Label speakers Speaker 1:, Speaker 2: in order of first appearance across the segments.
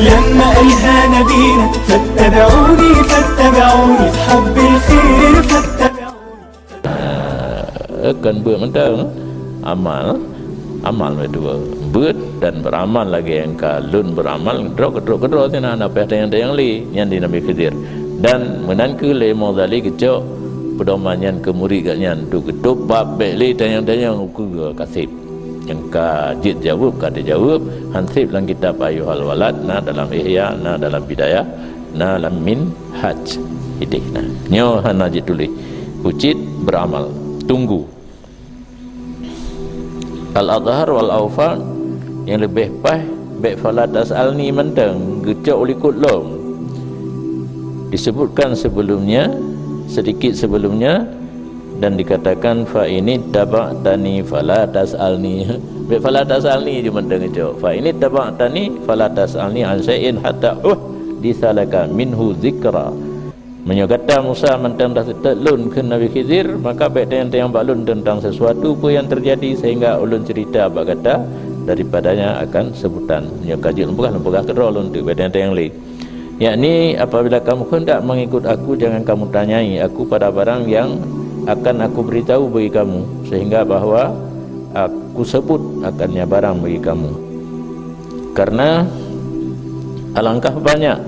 Speaker 1: لما قالها نبينا فاتبعوني فاتبعوني في حب الخير فاتبعوني.
Speaker 2: Akan bermentang amal dua ber dan beramal lagi yang kalun beramal kedro sina na pe yang li yang di Nabi Khidir dan menan ke le modali kecok pedoman yang kemuri ganyan tu ketup bab beli yang ku kasih yang ka jid jawab ka dijawab hansib dalam kitab Ayuhal Walad na dalam Ihya na dalam Bidayah na dalam Minhaj idih nah nyo hana jid tulis ucit beramal tunggu al-adhar wal-awfar yang lebih pas baik falat as'alni mentang gecok ulikut long disebutkan sebelumnya sedikit sebelumnya dan dikatakan fa ini taba'tani fala tas'alni baik fala tas'alni je mentang gecok fa ini taba'tani fala tas'alni an syai'in hatta disalaka minhu zikra. Menyokata Musa mentang dah terlun ke Nabi Khidir, maka baik yang balun tentang sesuatu pun yang terjadi sehingga ulun cerita apa kata daripadanya akan sebutan. Menyokajil lempukah kedua ulun tu baik yang lain. Yakni apabila kamu hendak mengikut aku, jangan kamu tanyai aku pada barang yang akan aku beritahu bagi kamu, sehingga bahawa aku sebut akannya barang bagi kamu. Karena alangkah banyak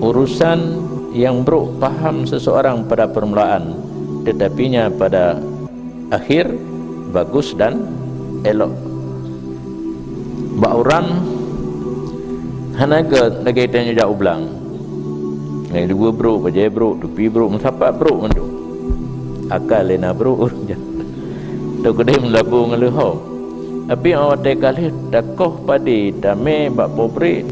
Speaker 2: urusan yang buruk paham seseorang pada permulaan, tetapinya pada akhir bagus dan elok. Bauran hanaga lagi tanya jauh belang. Ngai dua bro, bajai bro, tupi bro, mensapat bro mendu. Akal lena bro urang. Tu kedai melabung ngeluh. Tapi awak tekal dakoh padi dame bak popri